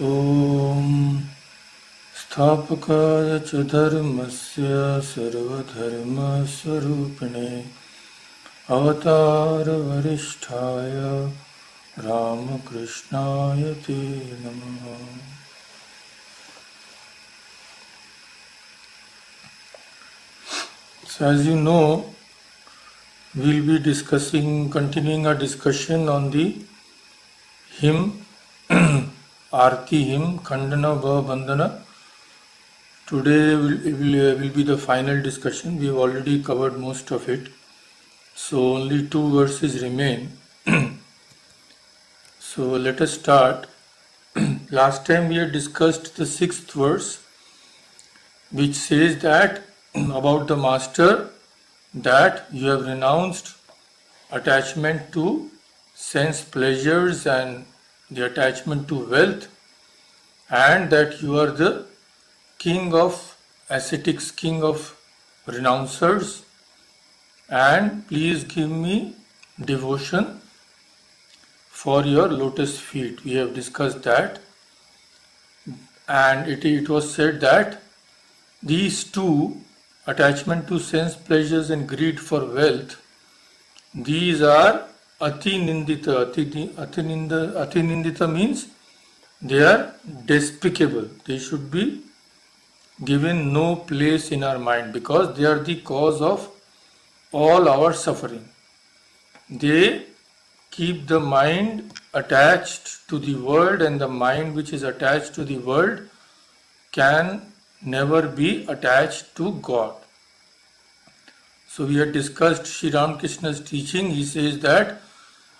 ॐ स्थापकाय च धर्मस्य सर्वधर्मस्वरूपिणे अवतारवरिष्ठाय रामकृष्णाय ते नमः। So as you know, we'll be continuing our discussion on the hymn, Aarti hymn, Khandana Bhava Bandhana. Today will be the final discussion. We have already covered most of it. So only 2 verses remain. So let us start. Last time we had discussed the 6th verse, which says that about the master, that you have renounced attachment to sense pleasures and the attachment to wealth, and that you are the king of ascetics, king of renouncers, and please give me devotion for your lotus feet. We have discussed that, and it was said that these two, attachment to sense pleasures and greed for wealth, these are ati nindita. Ati nindita means they are despicable. They should be given no place in our mind because they are the cause of all our suffering. They keep the mind attached to the world, and the mind which is attached to the world can never be attached to God. So we had discussed Sri Ramakrishna's teaching. He says that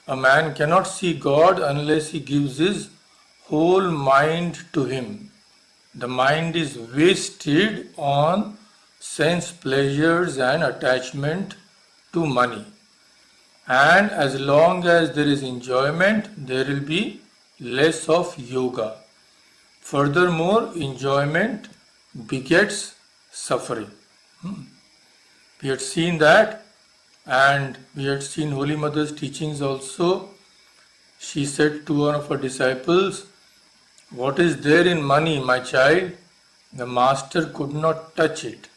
a man cannot see God unless he gives his whole mind to him. The mind is wasted on sense pleasures and attachment to money. And as long as there is enjoyment, there will be less of yoga. Furthermore, enjoyment begets suffering. We had seen that, and we had seen Holy Mother's teachings also. She said to one of her disciples, "What is there in money, my child?" The master could not touch it.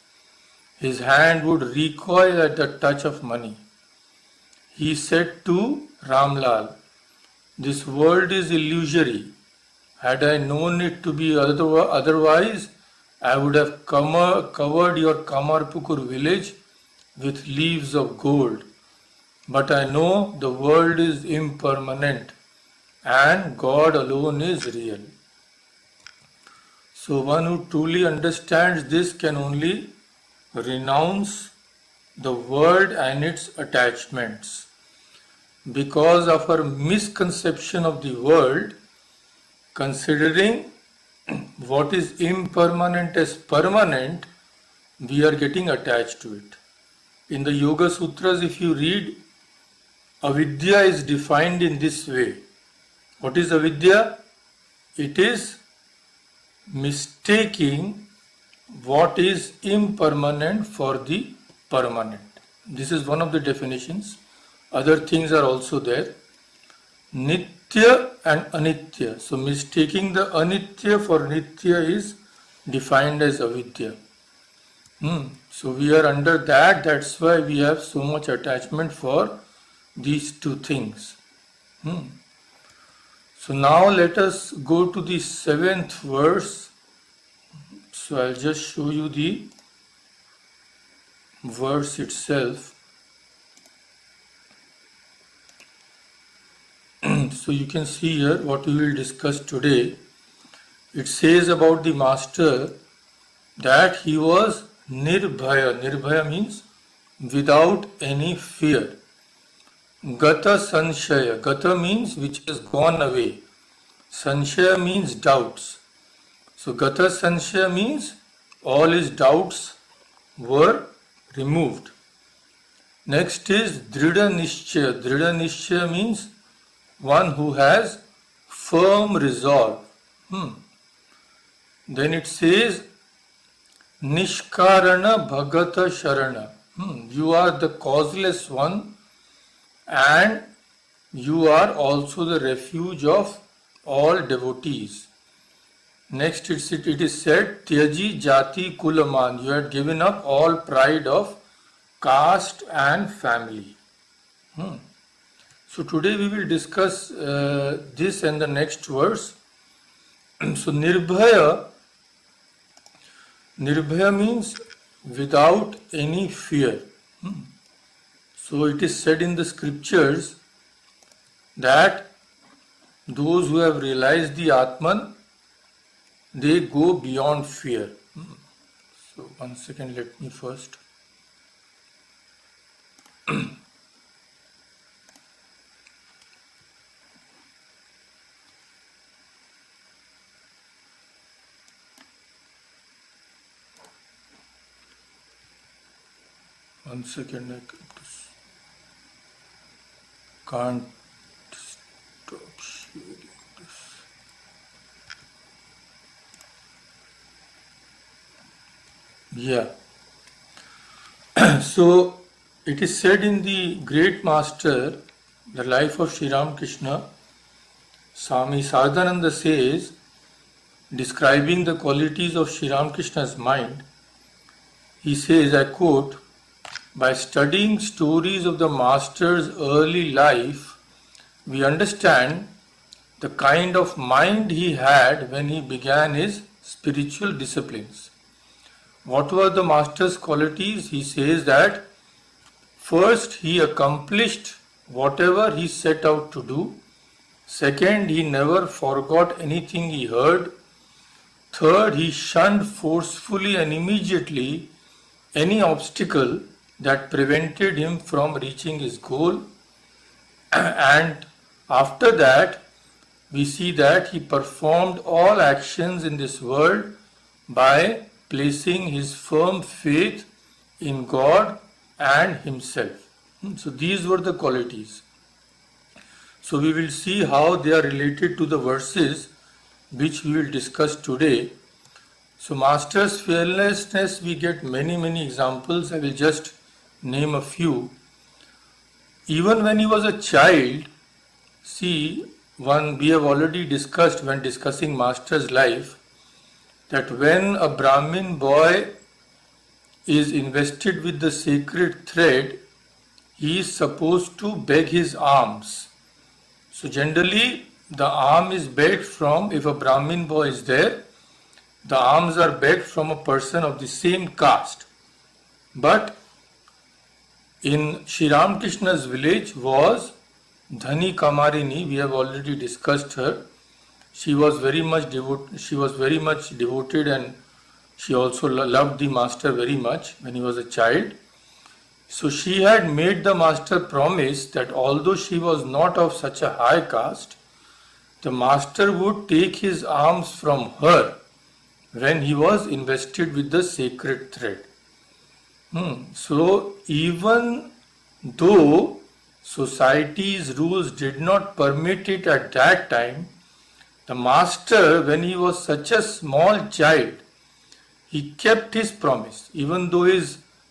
His hand would recoil at the touch of money. He said to Ramlal, "This world is illusory. Had I known it to be otherwise, I would have covered your Kamarpukur village with leaves of gold. But I know the world is impermanent and God alone is real." So one who truly understands this can only renounce the world and its attachments. Because of our misconception of the world, considering what is impermanent as permanent, we are getting attached to it. In the Yoga Sutras, if you read, avidya is defined in this way. What is avidya? It is mistaking what is impermanent for the permanent. This is one of the definitions. Other things are also there. Nitya and anitya. So mistaking the anitya for nitya is defined as avidya. So we are under that. That's why we have so much attachment for these two things. So now let us go to the 7th verse. So I'll just show you the verse itself. So you can see here what we will discuss today. It says about the master that he was nirbhaya. Nirbhaya means without any fear. Gata sanshaya. Gata means which has gone away. Sanshaya means doubts. So Gata sanshaya means all his doubts were removed. Next is Dhrida Nishchaya. Dhrida Nishchaya means one who has firm resolve. Then it says Nishkarana Bhagata Sharana. You are the causeless one, and you are also the refuge of all devotees. Next it is said, Tyaji Jati Kulaman. You had given up all pride of caste and family. So today we will discuss this and the next verse. So Nirbhaya means without any fear. So it is said in the scriptures that those who have realized the Atman, they go beyond fear. So 1 second, let me first. One second, I can't stop sharing this. Yeah. So it is said in the Great Master, the life of Sri Ramakrishna, Swami Sardananda says, describing the qualities of Sri Ramakrishna's mind, he says, I quote, by studying stories of the Master's early life, we understand the kind of mind he had when he began his spiritual disciplines. What were the Master's qualities? He says that first, he accomplished whatever he set out to do. Second, he never forgot anything he heard. Third, he shunned forcefully and immediately any obstacle that prevented him from reaching his goal. And after that, we see that he performed all actions in this world by placing his firm faith in God and himself. So these were the qualities. So we will see how they are related to the verses which we will discuss today. So Master's fearlessness, we get many examples. I will just name a few. Even when he was a child, see, one we have already discussed when discussing Master's life, that when a Brahmin boy is invested with the sacred thread, he is supposed to beg his alms. So generally the alms is begged from, if a Brahmin boy is there, the alms are begged from a person of the same caste. But in Sri Ramakrishna's village was Dhani Kamarini. We have already discussed her. She was very much devoted, and she also loved the Master very much when he was a child. So she had made the Master promise that although she was not of such a high caste, the Master would take his alms from her when he was invested with the sacred thread. So even though society's rules did not permit it at that time, the Master, when he was such a small child, he kept his promise, even though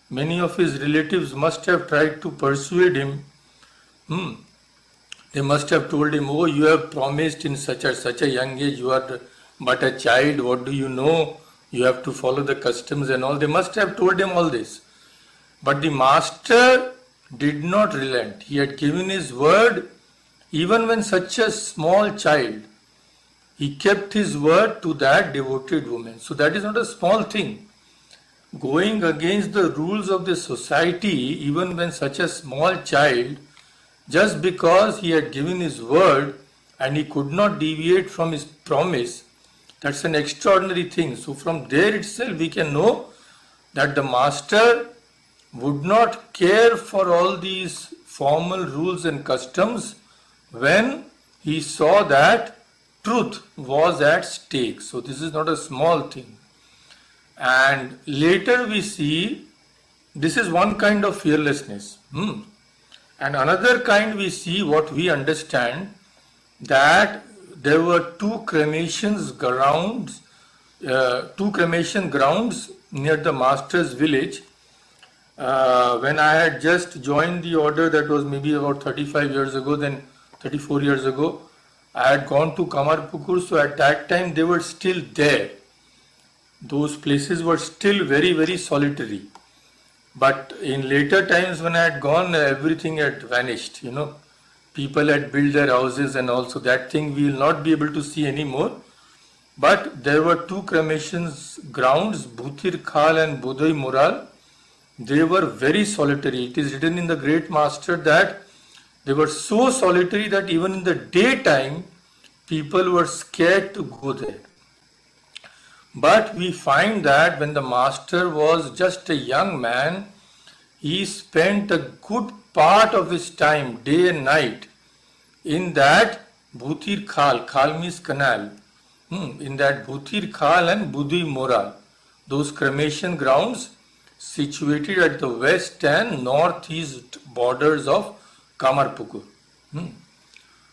many of his relatives must have tried to persuade him. They must have told him, oh, you have promised in such a young age, you are but a child, what do you know? You have to follow the customs and all. They must have told him all this. But the Master did not relent. He had given his word even when such a small child. He kept his word to that devoted woman. So that is not a small thing. Going against the rules of the society, even when such a small child, just because he had given his word and he could not deviate from his promise, that's an extraordinary thing. So from there itself we can know that the Master would not care for all these formal rules and customs when he saw that truth was at stake. So this is not a small thing. And later we see this is one kind of fearlessness. And another kind we see, what we understand, that there were two cremation grounds near the Master's village. When I had just joined the order, that was maybe about 35 years ago, then 34 years ago, I had gone to Kamarpukur, so at that time they were still there. Those places were still very, very solitary. But in later times when I had gone, everything had vanished, you know. People had built their houses and also that thing we will not be able to see anymore. But there were two cremation grounds, Bhutir Khal and Budoi Moral. They were very solitary. It is written in the Great Master that they were so solitary that even in the daytime, people were scared to go there. But we find that when the Master was just a young man, he spent a good part of his time, day and night, in that Bhutir Khal, Khal means canal, in that Bhutir Khal and Budui Moral, those cremation grounds situated at the west and northeast borders of Kamarpukur.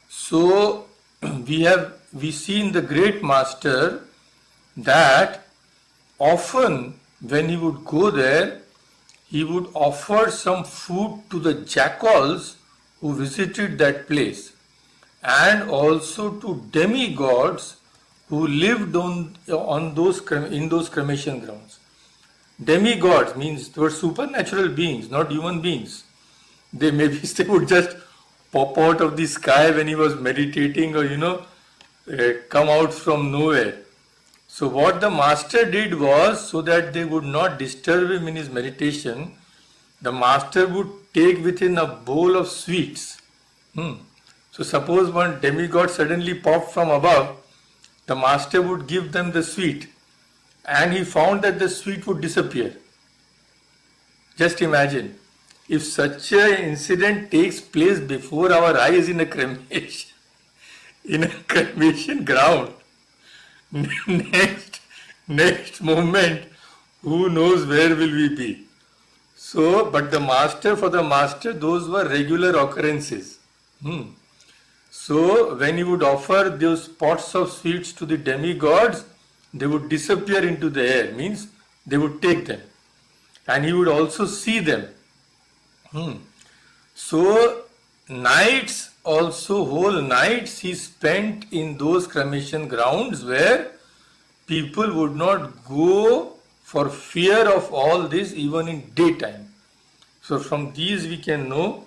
So we see in the Great Master that often when he would go there, he would offer some food to the jackals who visited that place and also to demigods who lived in those cremation grounds. Demigods means they were supernatural beings, not human beings. They would just pop out of the sky when he was meditating or come out from nowhere. So what the Master did was, so that they would not disturb him in his meditation, the Master would take with him a bowl of sweets. So suppose one demigod suddenly popped from above, the Master would give them the sweet and he found that the sweet would disappear. Just imagine, if such an incident takes place before our eyes in a cremation ground, next moment, who knows where will we be? So, but for the Master, those were regular occurrences. So, when he would offer those pots of sweets to the demigods, they would disappear into the air, means they would take them. And he would also see them. So, nights also, whole nights he spent in those cremation grounds where people would not go for fear of all this even in daytime. So from these we can know,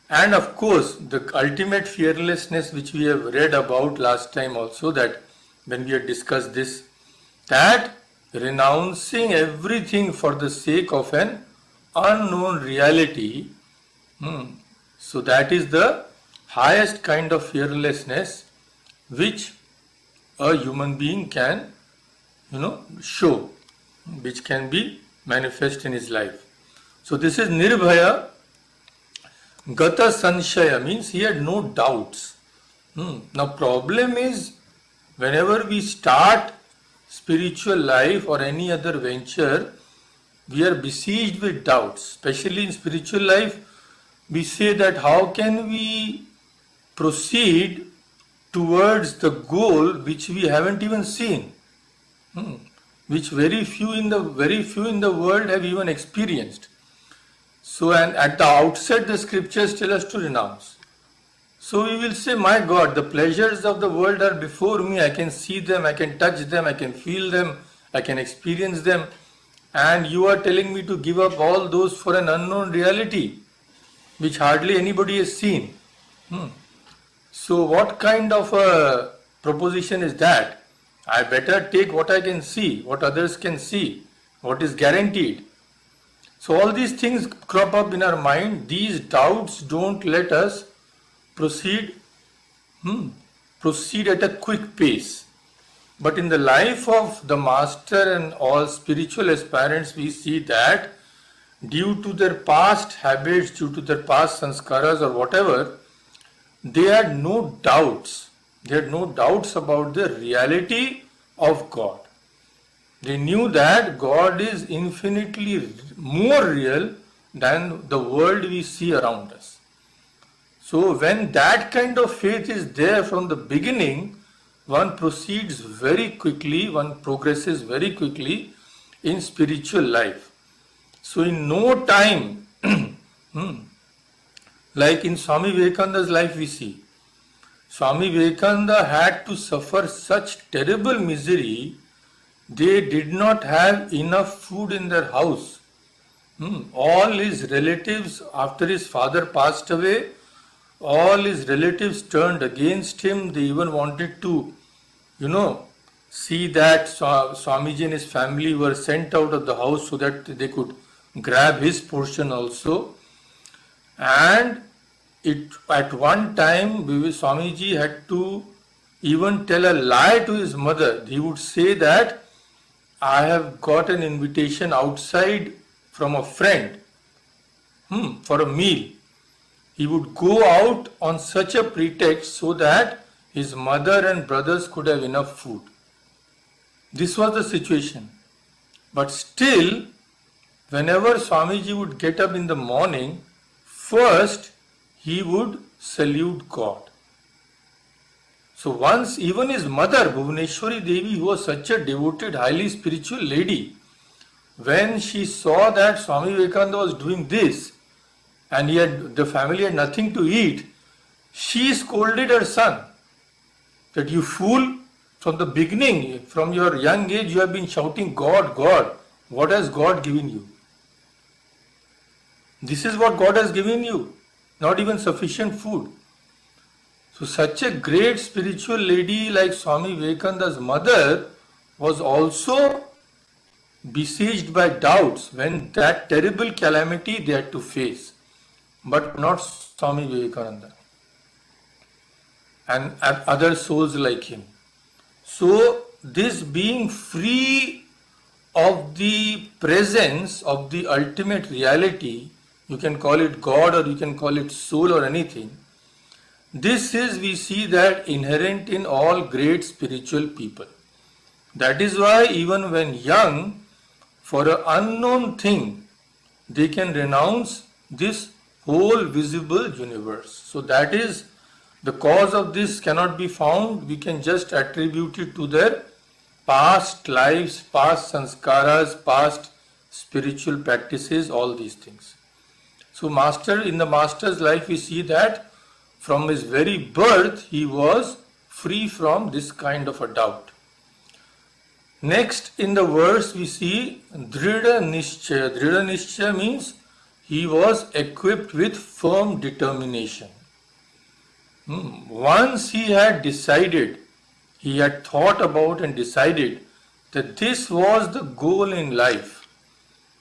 and of course the ultimate fearlessness which we have read about last time also, that when we had discussed this, that renouncing everything for the sake of an unknown reality, so that is the highest kind of fearlessness which a human being can, show, which can be manifest in his life. So this is Nirbhaya Gata Sanshaya, means he had no doubts. Now problem is, whenever we start spiritual life or any other venture, we are besieged with doubts. Especially in spiritual life, we say that how can we proceed towards the goal which we haven't even seen, which very few in the world have even experienced. So, and at the outset the scriptures tell us to renounce. So we will say, my God, the pleasures of the world are before me, I can see them, I can touch them, I can feel them, I can experience them, and you are telling me to give up all those for an unknown reality which hardly anybody has seen. So what kind of a proposition is that? I better take what I can see, what others can see, what is guaranteed. So all these things crop up in our mind. These doubts don't let us proceed at a quick pace. But in the life of the Master and all spiritual aspirants, we see that due to their past habits, due to their past sanskaras or whatever, they had no doubts. They had no doubts about the reality of God. They knew that God is infinitely more real than the world we see around us. So when that kind of faith is there from the beginning, one proceeds very quickly, one progresses very quickly in spiritual life. So in no time, like in Swami Vivekananda's life we see, Swami Vivekananda had to suffer such terrible misery, they did not have enough food in their house. All his relatives, after his father passed away, all his relatives turned against him. They even wanted to, you know, see that Swamiji and his family were sent out of the house so that they could grab his portion also. And at one time, Swamiji had to even tell a lie to his mother. He would say that I have got an invitation outside from a friend for a meal. He would go out on such a pretext so that his mother and brothers could have enough food. This was the situation. But still, whenever Swamiji would get up in the morning, first he would salute God. So once even his mother, Bhuvaneshwari Devi, who was such a devoted, highly spiritual lady, when she saw that Swami Vivekananda was doing this and the family had nothing to eat, she scolded her son that you fool, from the beginning, from your young age you have been shouting God, God. What has God given you? This is what God has given you, not even sufficient food. So such a great spiritual lady like Swami Vivekananda's mother was also besieged by doubts when that terrible calamity they had to face, but not Swami Vivekananda and other souls like him. So this being free of the presence of the ultimate reality, you can call it God or you can call it soul or anything, this is, we see that inherent in all great spiritual people. That is why even when young, for an unknown thing, they can renounce this whole visible universe. So that is the cause of this cannot be found. We can just attribute it to their past lives, past sanskaras, past spiritual practices, all these things. So in the master's life we see that from his very birth he was free from this kind of a doubt. Next in the verse we see Dhrida Nishchaya. Dhrida Nishchaya means he was equipped with firm determination. Once he had decided, he had thought about and decided that this was the goal in life,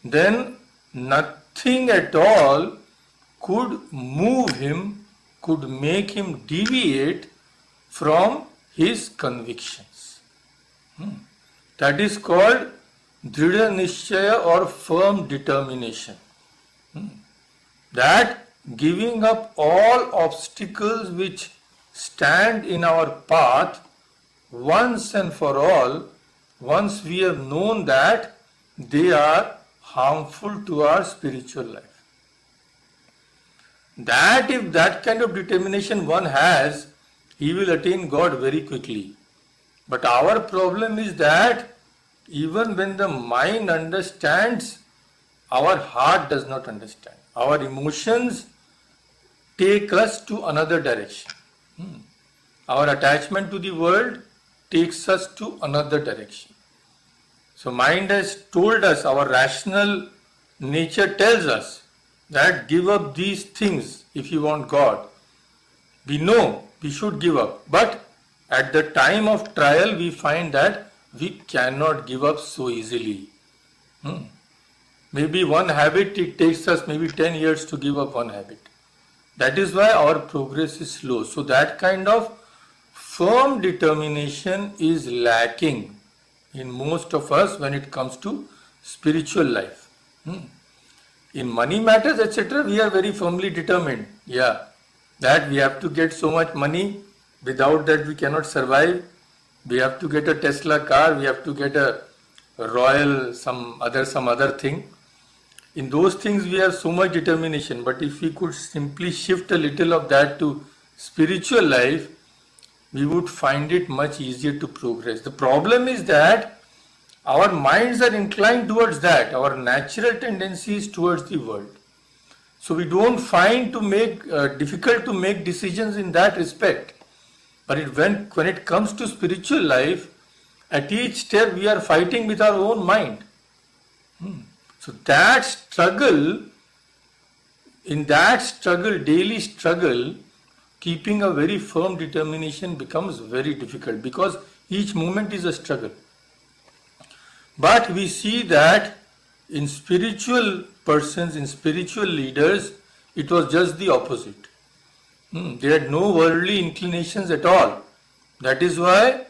then nothing at all could move him, could make him deviate from his convictions. That is called Dhrida Nishchaya or firm determination. That giving up all obstacles which stand in our path once and for all, once we have known that they are harmful to our spiritual life. That if that kind of determination one has, he will attain God very quickly. But our problem is that even when the mind understands, our heart does not understand. Our emotions take us to another direction. Our attachment to the world takes us to another direction. So mind has told us, our rational nature tells us that give up these things if you want God. We know we should give up, but at the time of trial we find that we cannot give up so easily. Maybe one habit, it takes us maybe 10 years to give up one habit. That is why our progress is slow. So that kind of firm determination is lacking in most of us when it comes to spiritual life. In money matters, etc., we are very firmly determined. That we have to get so much money, without that we cannot survive. We have to get a Tesla car, we have to get a Royal, some other thing. In those things we have so much determination, but if we could simply shift a little of that to spiritual life, we would find it much easier to progress. The problem is that our minds are inclined towards that, our natural tendency is towards the world. So we don't find difficult to make decisions in that respect. But when it comes to spiritual life, at each step we are fighting with our own mind. So that struggle, in that struggle, daily struggle, keeping a very firm determination becomes very difficult because each moment is a struggle. But we see that in spiritual persons, in spiritual leaders, it was just the opposite. They had no worldly inclinations at all. That is why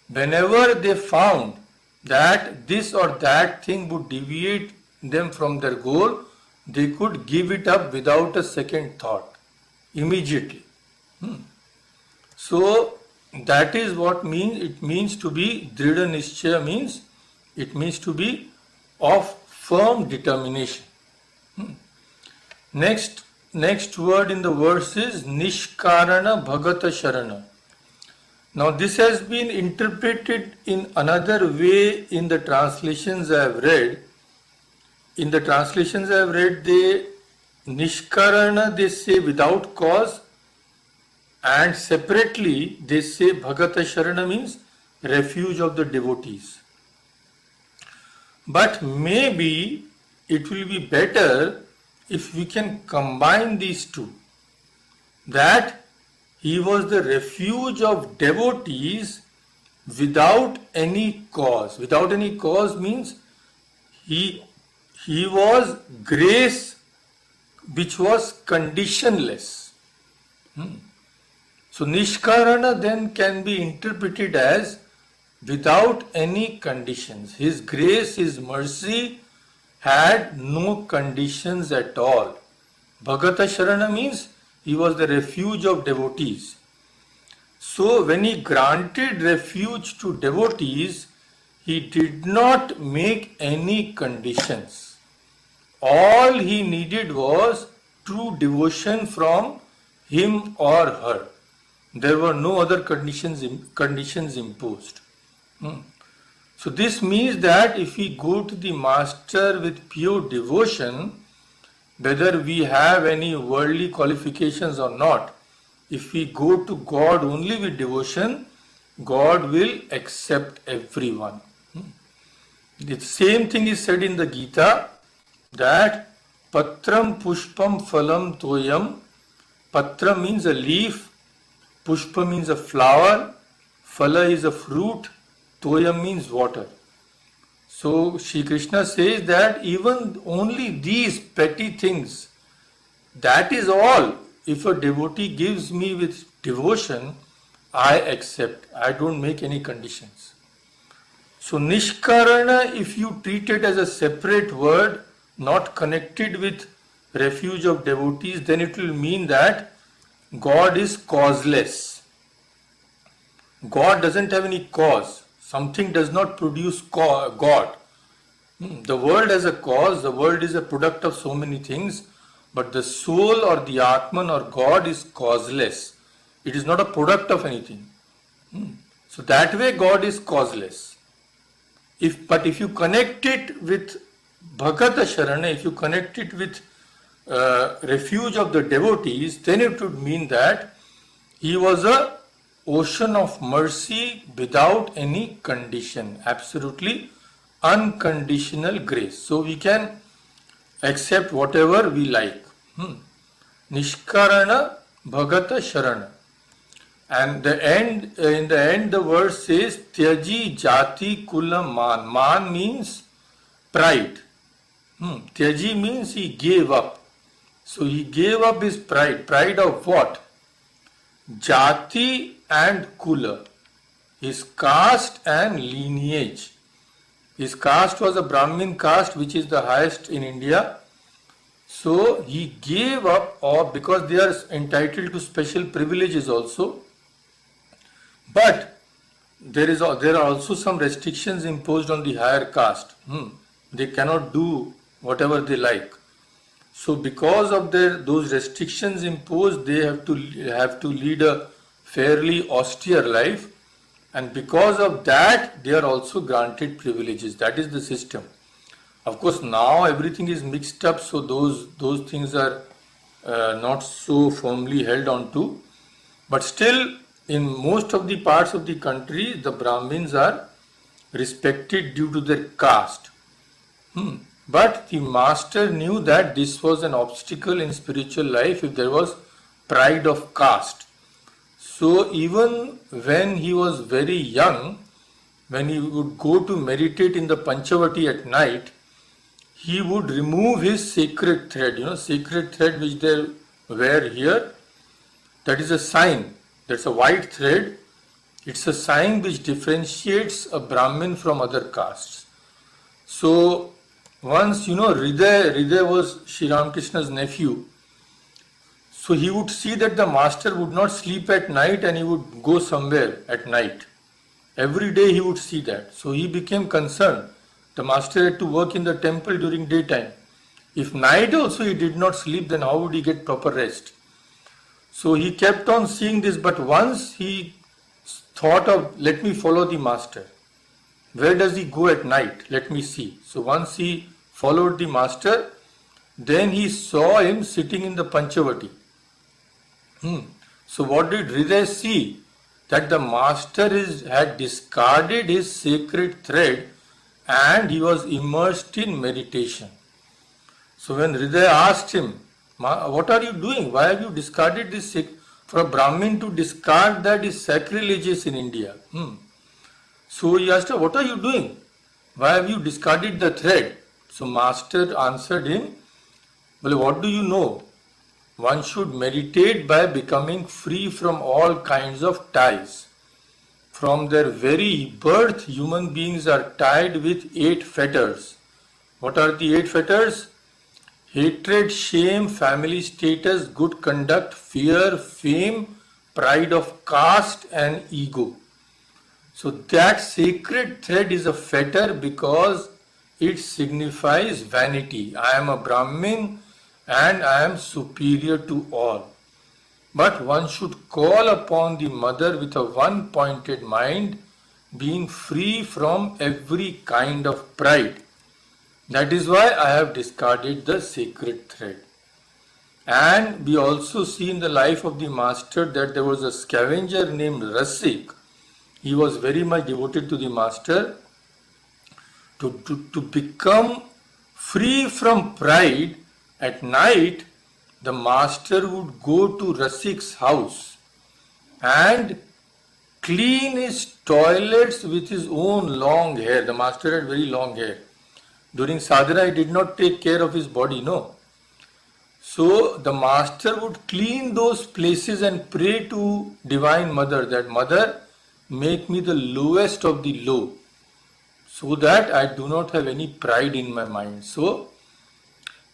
whenever they found that this or that thing would deviate them from their goal, they could give it up without a second thought, immediately. So that is what it means to be Dhrida Nishchaya, means it means to be of firm determination. Next word in the verse is Nishkarana Bhagata Sharana. Now this has been interpreted in another way in the translations I have read. In the translations I have read, Nishkarana they say without cause, and separately they say Bhagata Sharana means refuge of the devotees. But maybe it will be better if we can combine these two. That he was the refuge of devotees without any cause. Without any cause means he was grace which was conditionless. So Nishkarana then can be interpreted as without any conditions. His grace, his mercy had no conditions at all. Bhagata Sharana means he was the refuge of devotees. So when he granted refuge to devotees, he did not make any conditions. All he needed was true devotion from him or her. There were no other conditions imposed. So this means that if we go to the master with pure devotion, whether we have any worldly qualifications or not, if we go to God only with devotion, God will accept everyone. The same thing is said in the Gita, that Patram Pushpam Phalam Toyam. Patra means a leaf, Pushpa means a flower, Phala is a fruit, Toyam means water. So Shri Krishna says that even only these petty things, that is all. If a devotee gives me with devotion, I accept. I don't make any conditions. So Nishkarana, if you treat it as a separate word, not connected with refuge of devotees, then it will mean that God is causeless. God doesn't have any cause. Something does not produce God. The world has a cause, the world is a product of so many things, but the soul or the Atman or God is causeless. It is not a product of anything. So that way God is causeless. But if you connect it with Bhagata Sharana, if you connect it with refuge of the devotees, then it would mean that he was a ocean of mercy without any condition, absolutely unconditional grace. So we can accept whatever we like. Nishkarana Bhagata Sharana. And in the end the verse says Tyaji Jati Kula Man. Man means pride. Tyaji means he gave up. So he gave up his pride. Pride of what? Jati and Kula. His caste and lineage. His caste was a Brahmin caste, which is the highest in India. So he gave up, or because they are entitled to special privileges also. But there are also some restrictions imposed on the higher caste. They cannot do whatever they like. So because of those restrictions imposed, they have to lead a fairly austere life, and because of that they are also granted privileges. That is the system. Of course now everything is mixed up, so those things are not so firmly held on to, but still in most of the parts of the country, the Brahmins are respected due to their caste. But the master knew that this was an obstacle in spiritual life if there was pride of caste. So even when he was very young, when he would go to meditate in the Panchavati at night, he would remove his sacred thread, sacred thread which they wear here. That is a sign. That's a white thread. It's a sign which differentiates a Brahmin from other castes. So once, Hriday was Sri Ramakrishna's nephew. So he would see that the master would not sleep at night and he would go somewhere at night. Every day he would see that. So he became concerned. The master had to work in the temple during daytime. If night also he did not sleep, then how would he get proper rest? So he kept on seeing this, but once he thought of, let me follow the master. Where does he go at night? Let me see. So once he followed the master, then he saw him sitting in the Panchavati. So what did Hriday see? That the master had discarded his sacred thread and he was immersed in meditation. So when Hriday asked him, what are you doing? Why have you discarded this? For a Brahmin to discard that is sacrilegious in India. So he asked her, what are you doing? Why have you discarded the thread? So master answered him, well, what do you know? One should meditate by becoming free from all kinds of ties. From their very birth, human beings are tied with 8 fetters. What are the 8 fetters? Hatred, shame, family status, good conduct, fear, fame, pride of caste and ego. So that sacred thread is a fetter because it signifies vanity. I am a Brahmin and I am superior to all. But one should call upon the mother with a one-pointed mind, being free from every kind of pride. That is why I have discarded the sacred thread. And we also see in the life of the master that there was a scavenger named Rasik. He was very much devoted to the master. To become free from pride, at night the master would go to Rasik's house and clean his toilets with his own long hair. The master had very long hair. During sadhana he did not take care of his body, no. So the master would clean those places and pray to Divine Mother that Mother, make me the lowest of the low, so that I do not have any pride in my mind. So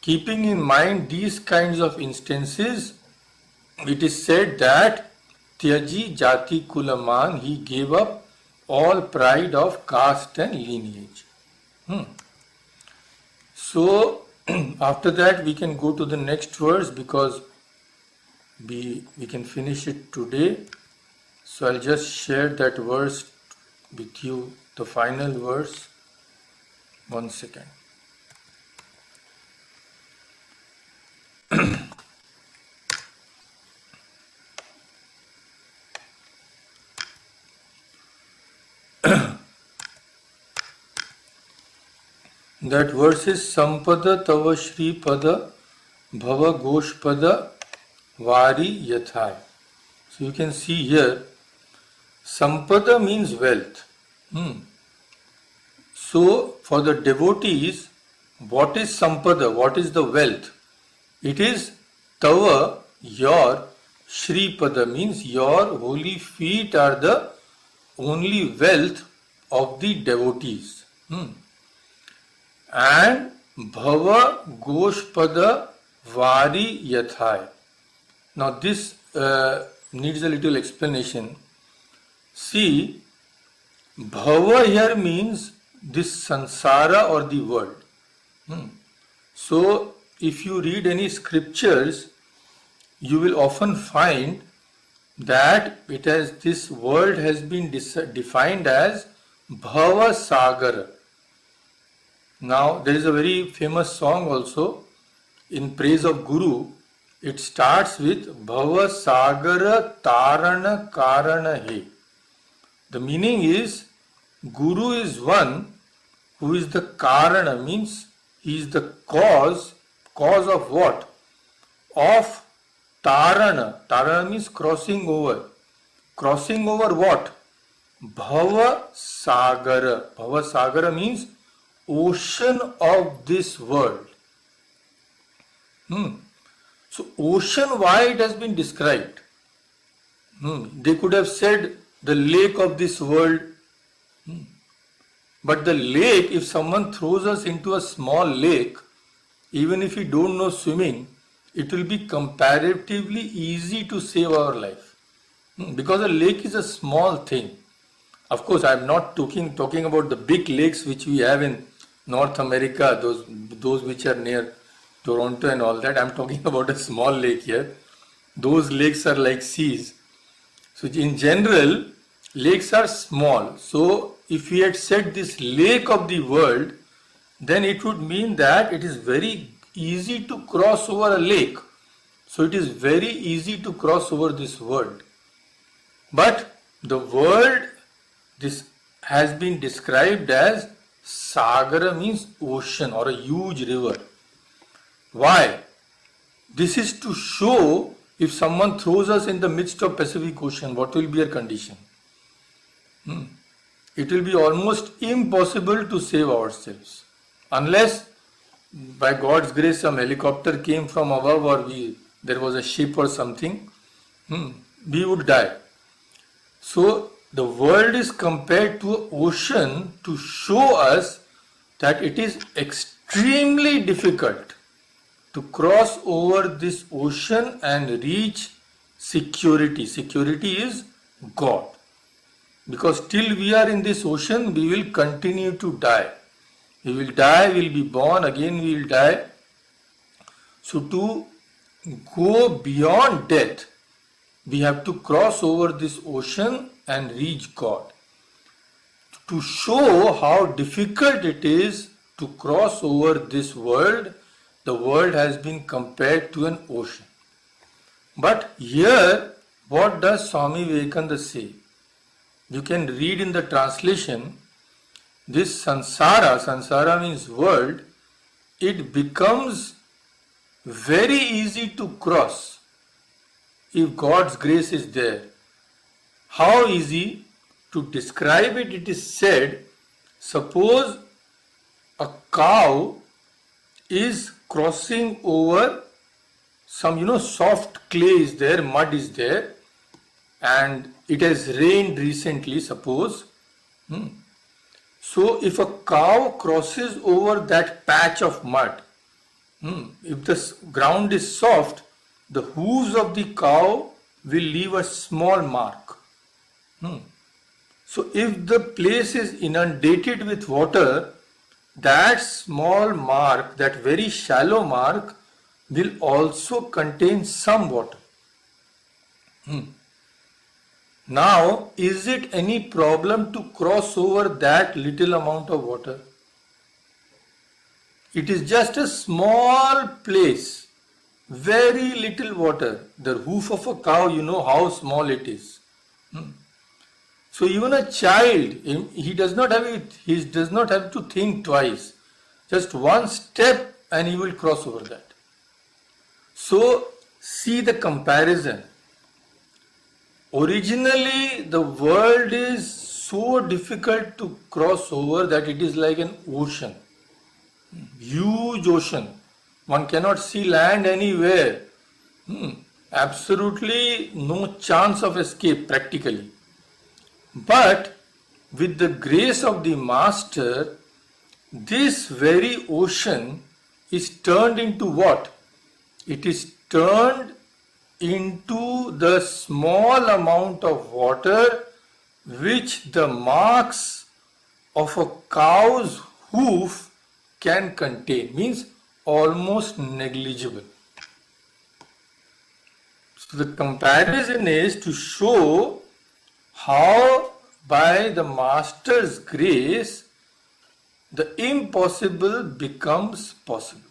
keeping in mind these kinds of instances, it is said that Tyaji Jati Kulaman, he gave up all pride of caste and lineage. So after that we can go to the next verse because we can finish it today. So I'll just share that verse with you, the final verse. 1 second. That verse is Sampada Tava Shri Pada Bhava Goshpada Vari Yathai. So you can see here, Sampada means wealth. So for the devotees, what is Sampada? What is the wealth? It is Tava, your, Shri Pada means your holy feet are the only wealth of the devotees. And Bhava Goshpada Vari Yathai. Now this needs a little explanation. See, Bhava here means this sansara or the world. So if you read any scriptures, you will often find that this world has been defined as Bhava Sagara. Now there is a very famous song also in praise of Guru, It starts with Bhava Sagara Tarana Karana He. The meaning is Guru is one who is the Karana, means he is the cause of what? Of Tarana. Tarana means crossing over. Crossing over what? Bhava Sagara. Bhava Sagara means ocean of this world. So ocean, why it has been described? They could have said the lake of this world. But the lake, if someone throws us into a small lake, even if we don't know swimming, it will be comparatively easy to save our life. Because a lake is a small thing. Of course, I am not talking about the big lakes which we have in North America, those which are near Toronto and all that. I am talking about a small lake here. Those lakes are like seas. So in general, lakes are small. So if we had said this lake of the world, then it would mean that it is very easy to cross over a lake. So it is very easy to cross over this world. But the world, this has been described as Sagara, means ocean or a huge river. Why? This is to show if someone throws us in the midst of Pacific Ocean, what will be our condition? It will be almost impossible to save ourselves. Unless by God's grace some helicopter came from above or there was a ship or something, we would die. So the world is compared to an ocean to show us that it is extremely difficult to cross over this ocean and reach security. Security is God. Because till we are in this ocean, we will continue to die. We will die, we will be born, again we will die. So to go beyond death, we have to cross over this ocean and reach God. To show how difficult it is to cross over this world, the world has been compared to an ocean. But here, what does Swami Vivekananda say? You can read in the translation, this samsara means world, it becomes very easy to cross if God's grace is there. How easy? To describe it, it is said, suppose a cow is crossing over some soft clay is there, mud is there, and it has rained recently, suppose. So if a cow crosses over that patch of mud, if the ground is soft, the hooves of the cow will leave a small mark. So if the place is inundated with water, that small mark, that very shallow mark, will also contain some water. Now, is it any problem to cross over that little amount of water? It is just a small place, very little water. The hoof of a cow, you know how small it is. So even a child, he does not have to think twice. Just one step and he will cross over that. So see the comparison. Originally, the world is so difficult to cross over that it is like an ocean. Huge ocean. One cannot see land anywhere. Absolutely no chance of escape practically. But with the grace of the Master, this very ocean is turned into what? It is turned into the small amount of water which the marks of a cow's hoof can contain, means almost negligible. So the comparison is to show how by the Master's grace the impossible becomes possible.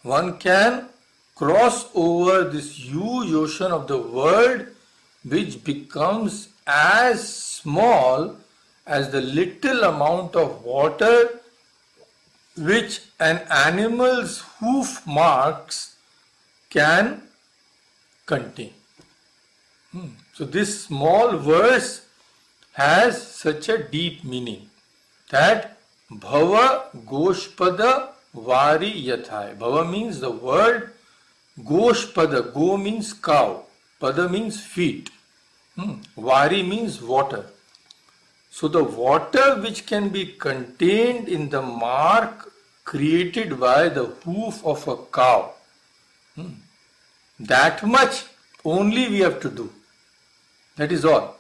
One can cross over this huge ocean of the world, which becomes as small as the little amount of water which an animal's hoof marks can contain. So this small verse has such a deep meaning that Bhava Goshpada Vari Yathai. Bhava means the word, Goshpada, Go means cow, Pada means feet, Vari means water. So the water which can be contained in the mark created by the hoof of a cow, that much only we have to do. That is all.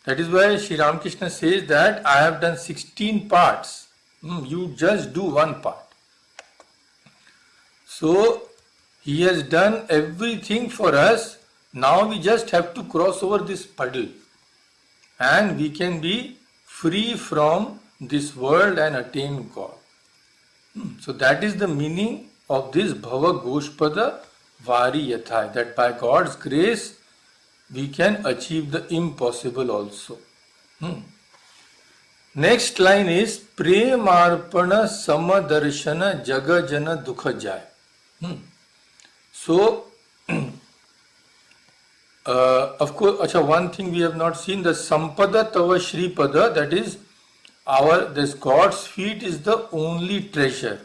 That is why Sri Ramakrishna says that I have done 16 parts. You just do one part. So he has done everything for us. Now we just have to cross over this puddle and we can be free from this world and attain God. So that is the meaning of this Bhava Goshpada Vari Yathai, that by God's grace we can achieve the impossible also. Next line is Premarpana Samadarshana Jagajana Dukha Jai. So, of course, one thing we have not seen, the Sampada Tava Shri Pada, that is this God's feet is the only treasure.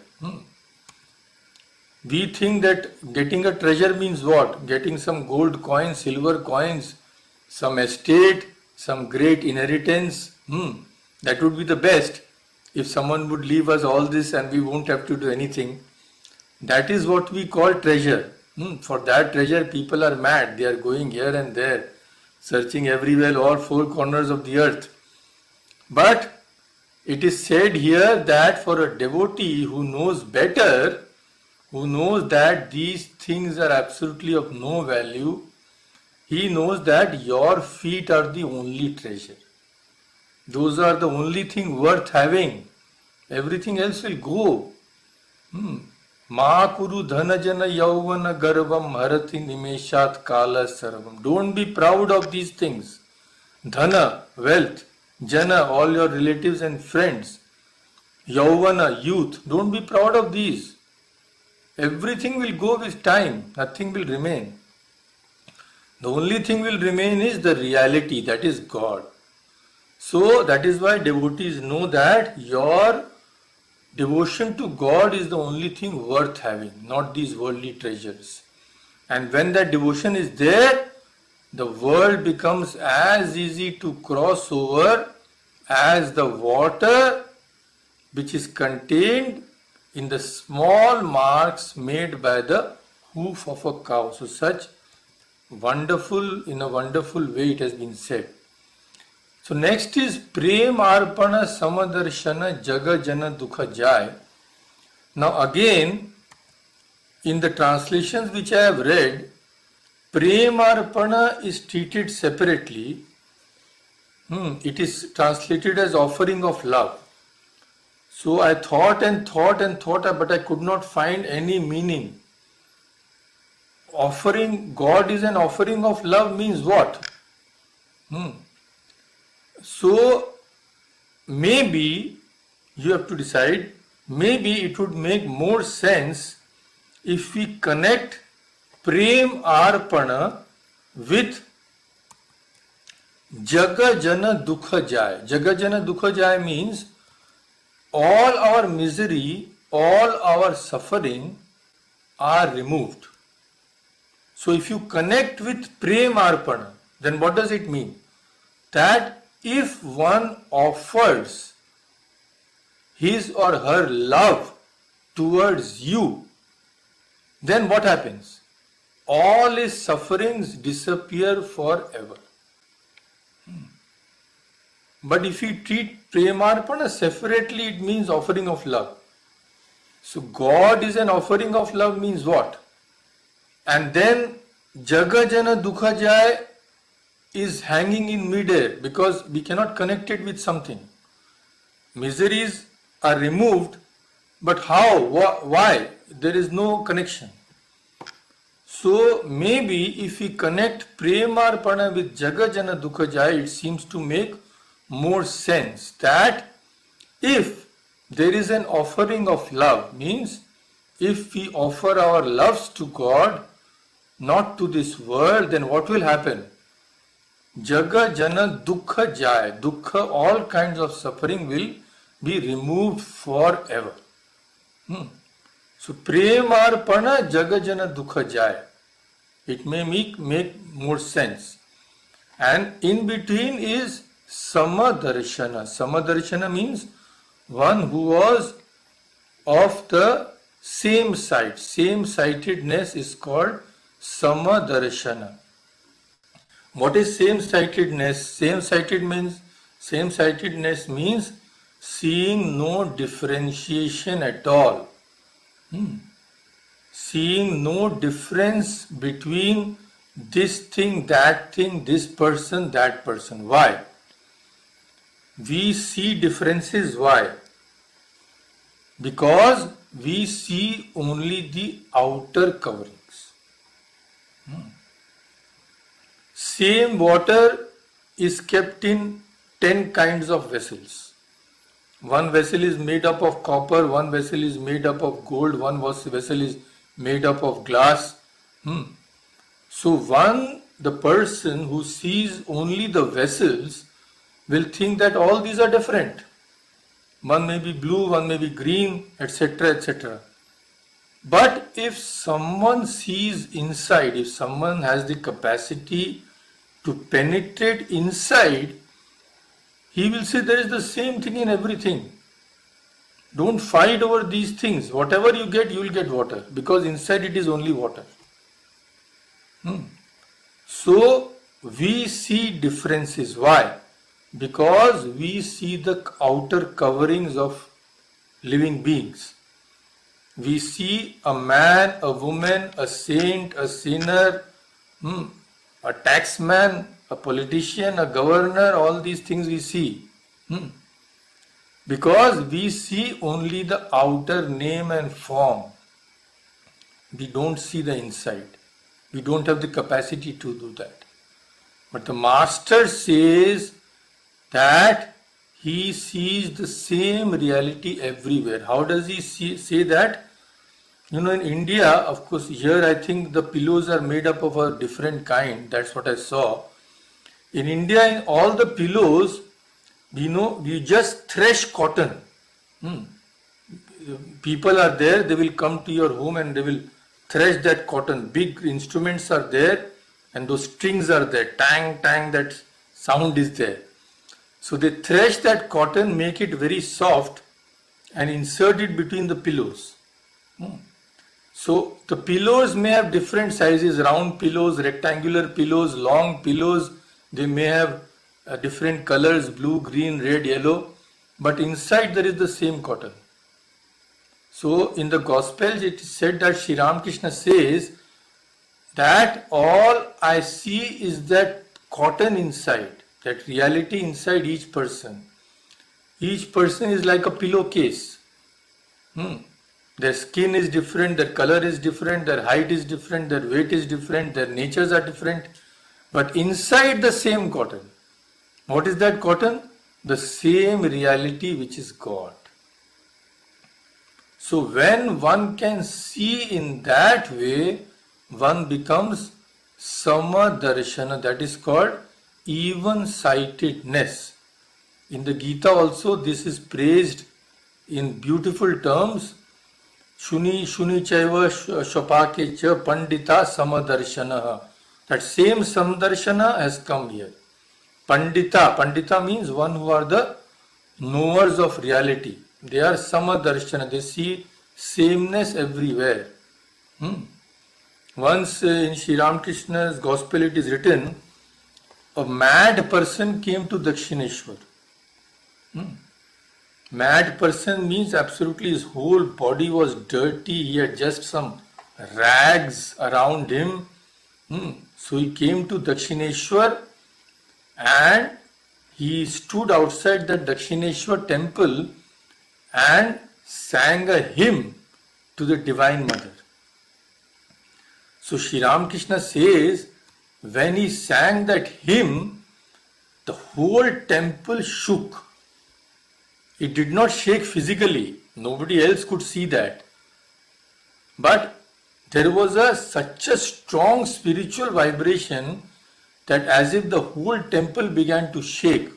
We think that getting a treasure means what? Getting some gold coins, silver coins, some estate, some great inheritance. That would be the best if someone would leave us all this and we won't have to do anything. That is what we call treasure. For that treasure people are mad. They are going here and there, searching everywhere, all four corners of the earth. But it is said here that for a devotee who knows better, who knows that these things are absolutely of no value, he knows that your feet are the only treasure. Those are the only thing worth having. Everything else will go. Ma kuru dhana jana yauvana garvam harati nimeshat kala sarvam. Don't be proud of these things. Dhana, wealth. Jana, all your relatives and friends. Yauvana, youth. Don't be proud of these. Everything will go with time. Nothing will remain. The only thing will remain is the reality, that is God. So that is why devotees know that your devotion to God is the only thing worth having, not these worldly treasures. And when that devotion is there, the world becomes as easy to cross over as the water which is contained in the small marks made by the hoof of a cow. So such wonderful, in a wonderful way it has been said. So next is Prem Arpana Samadarshana Jaga Jana Dukha Jai. Now again, in the translations which I have read, Prem Arpana is treated separately. It is translated as offering of love. So I thought, but I could not find any meaning. Offering, God is an offering of love means what? So maybe you have to decide, maybe it would make more sense if we connect Prem Arpana with Jaga Jana Dukha Jai. Jaga Jana Dukha Jai means all our misery, all our suffering are removed. So if you connect with Prem Arpana, then what does it mean? That if one offers his or her love towards you, then what happens? All his sufferings disappear forever. But if you treat Premarpana separately, it means offering of love. So God is an offering of love means what? And then Jaga Jana Dukha Jai is hanging in midair because we cannot connect it with something. Miseries are removed, but how? Why? There is no connection. So maybe if we connect Premarpana with Jagajana Dukhajaya, it seems to make more sense that if there is an offering of love, means if we offer our loves to God, not to this world, then what will happen? Jaga Jana Dukha Jaya. Dukha, all kinds of suffering will be removed forever. So Premarpana Jaga Jana Dukha Jaya. It may make more sense. And in between is Samadarshana. Samadarshana means one who was of the same side. Same-sightedness is called Samadarshana. What is same-sightedness? Same-sightedness means seeing no differentiation at all. Seeing no difference between this thing, this person, that person. Why? We see differences. Why? Because we see only the outer coverings. Same water is kept in 10 kinds of vessels. One vessel is made up of copper, one vessel is made up of gold, one vessel is made up of glass. So the person who sees only the vessels will think that all these are different. One may be blue, one may be green, etc., etc. But if someone sees inside, if someone has the capacity to penetrate inside, he will say there is the same thing in everything. Don't fight over these things. Whatever you get, you will get water, because inside it is only water. So we see differences. Why? Because we see the outer coverings of living beings. We see a man, a woman, a saint, a sinner, a taxman, a politician, a governor, all these things we see. Because we see only the outer name and form. We don't see the inside. We don't have the capacity to do that. But the Master says that he sees the same reality everywhere. How does he say that? In India, of course, here I think the pillows are made up of a different kind. That's what I saw. In India, in all the pillows, we just thresh cotton. People are there, they will come to your home and they will thresh that cotton. Big instruments are there and those strings are there. Tang, tang, that sound is there. So they thresh that cotton, make it very soft and insert it between the pillows. So the pillows may have different sizes, round pillows, rectangular pillows, long pillows. They may have different colors, blue, green, red, yellow. But inside there is the same cotton. So in the Gospels it is said that Sri Ramakrishna says that all I see is that cotton inside, that reality inside each person. Each person is like a pillowcase. Their skin is different, their color is different, their height is different, their weight is different, their natures are different. But inside the same cotton. What is that cotton? The same reality which is God. So when one can see in that way, one becomes Samadarshana, that is called even-sightedness. In the Gita also this is praised in beautiful terms. Shuni chaiva shopake cha pandita samadarshana. That same samadarshana has come here. Pandita means one who are the knowers of reality. They are samadarshana. They see sameness everywhere. Once in Sri Ramakrishna's Gospel it is written, a mad person came to Dakshineshwar. Mad person means absolutely his whole body was dirty. He had just some rags around him. So he came to Dakshineshwar and he stood outside the Dakshineshwar temple and sang a hymn to the Divine Mother. So Sri Ramakrishna says, when he sang that hymn, the whole temple shook. It did not shake physically. Nobody else could see that. But there was such a strong spiritual vibration that as if the whole temple began to shake,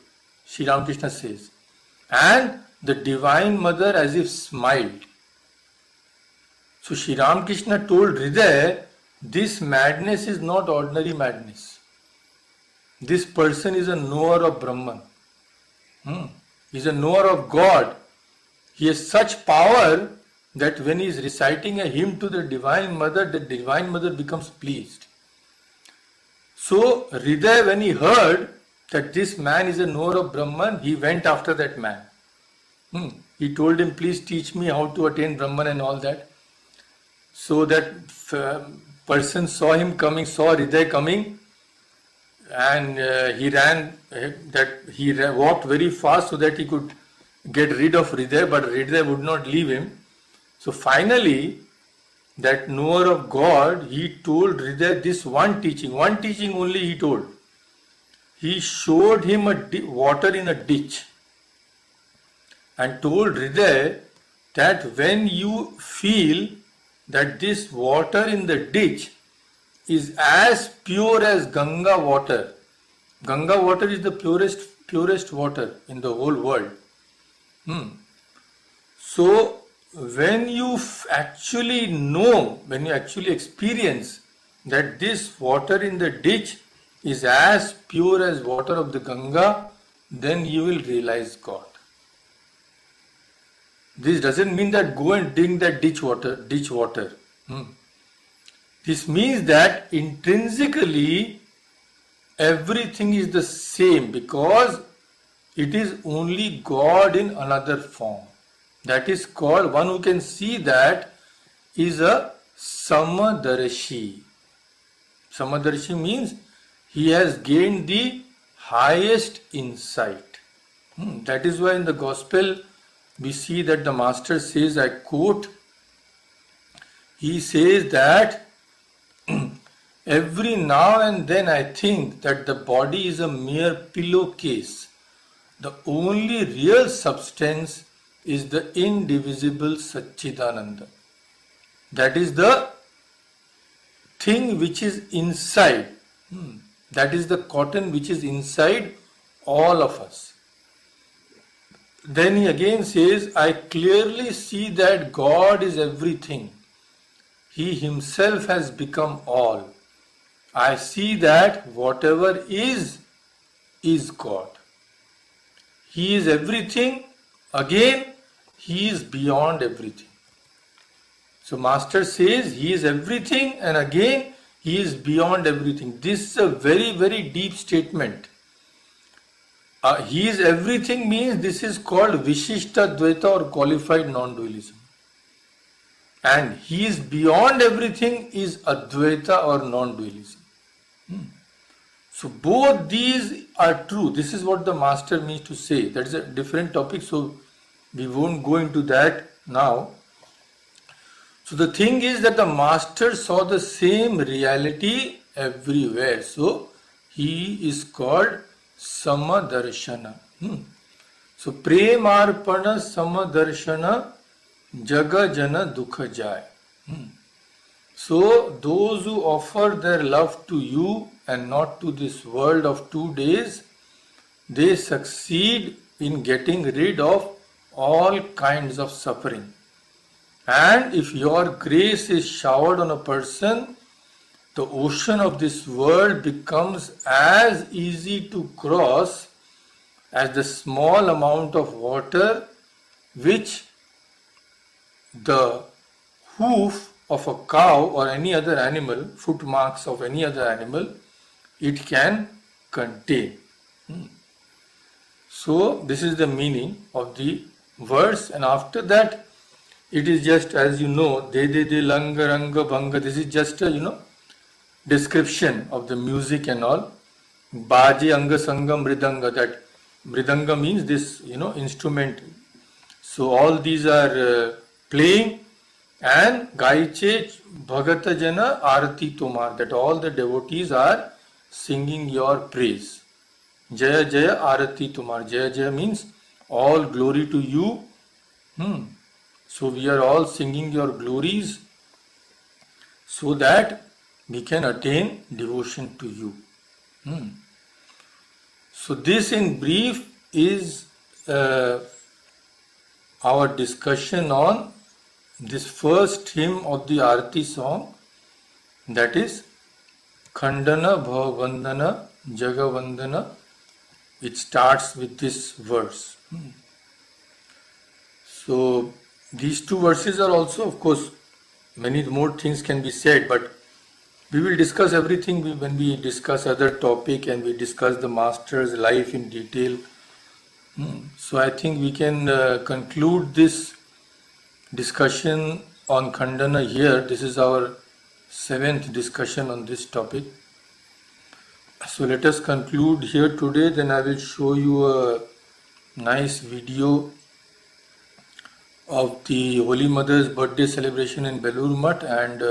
Sri Ramakrishna says. And the Divine Mother as if smiled. So Sri Ramakrishna told Hriday, this madness is not ordinary madness. This person is a knower of Brahman. He is a knower of God. He has such power that when he is reciting a hymn to the Divine Mother becomes pleased. So Hriday, when he heard that this man is a knower of Brahman, he went after that man. He told him, please teach me how to attain Brahman and all that. So that person saw him coming, saw Hriday coming, and he walked very fast so that he could get rid of Hriday, but Hriday would not leave him. So finally, that knower of God, he told Hriday this one teaching only he told. He showed him water in a ditch and told Hriday that when you feel that this water in the ditch is as pure as Ganga water. Ganga water is the purest water in the whole world. So when you actually know, when you actually experience that this water in the ditch is as pure as water of the Ganga, then you will realize God. This doesn't mean that go and drink that ditch water. This means that intrinsically everything is the same because it is only God in another form. That is called, one who can see that is a Samadarshi. Samadarshi means he has gained the highest insight. That is why in the Gospel we see that the Master says, I quote, he says that every now and then I think that the body is a mere pillowcase. The only real substance is the indivisible Satchidananda. That is the thing which is inside. That is the cotton which is inside all of us. Then he again says, I clearly see that God is everything. He himself has become all. I see that whatever is God. He is everything. Again, he is beyond everything. So Master says he is everything and again he is beyond everything. This is a very, very deep statement. He is everything means this is called Vishishta Dvaita or qualified non-dualism. And he is beyond everything is Advaita or non-dualism. So both these are true. This is what the Master means to say. That is a different topic, so we won't go into that now. So the thing is that the Master saw the same reality everywhere. So he is called Samadarshana. So Premarpana Samadarshana Jaga Jana Dukha Jai. So those who offer their love to you and not to this world of 2 days, they succeed in getting rid of all kinds of suffering. And if your grace is showered on a person, the ocean of this world becomes as easy to cross as the small amount of water which the hoof of a cow or any other animal, footmarks of any other animal, it can contain. So this is the meaning of the verse, and after that it is just, as you know, de langa ranga bhanga. This is just a description of the music and all. Baji anga sanga mridanga. That mridanga means this instrument. So all these are playing, and Gaiche Bhagata Jana Arati Tomar, that all the devotees are singing your praise. Jaya Jaya Arati Tomar. Jaya Jaya means all glory to you. So we are all singing your glories so that we can attain devotion to you. So this in brief is our discussion on this first hymn of the Arati song, that is Khandana Bhavandana Jagavandana. It starts with this verse. So these two verses are also, of course, many more things can be said, but we will discuss everything when we discuss other topic and we discuss the master's life in detail. So I think we can conclude this discussion on Khandana here. This is our 7th discussion on this topic. So let us conclude here today. Then I will show you a nice video of the Holy Mother's birthday celebration in Belur Math, and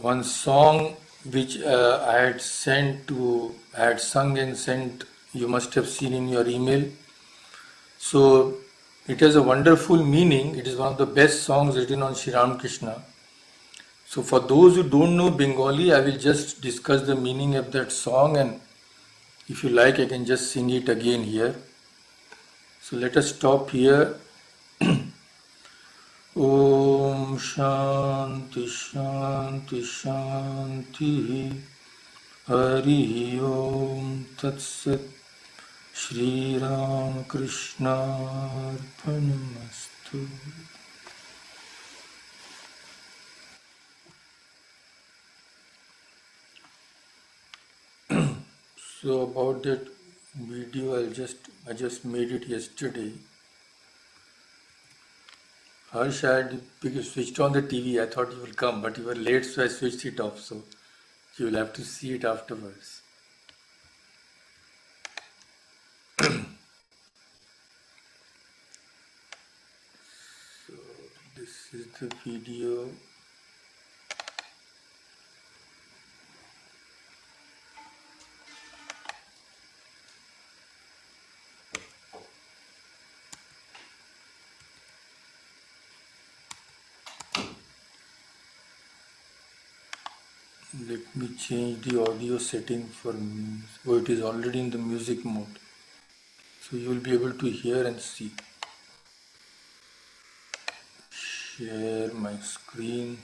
one song which I had sung and sent, you must have seen in your email. So it has a wonderful meaning. It is one of the best songs written on Sri Ramakrishna. So for those who don't know Bengali, I will just discuss the meaning of that song, and if you like I can just sing it again here. So let us stop here. Om Shanti Shanti Shanti Hari Om Tat Sat Shri Ram Krishna Arpanamastu. So about that video, I just made it yesterday. Harsh had switched on the TV. I thought you will come, but you were late, so I switched it off. So you will have to see it afterwards. So this is the video. Let me change the audio setting for me. Oh, it is already in the music mode. So you will be able to hear and see. Share my screen.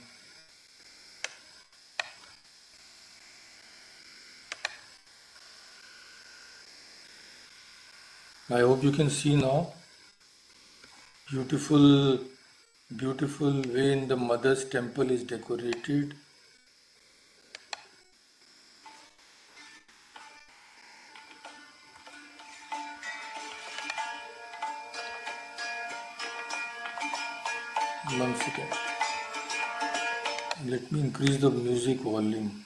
I hope you can see now. Beautiful, beautiful way in the mother's temple is decorated. One second. Let me increase the music volume.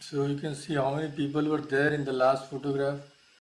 So you can see how many people were there in the last photograph.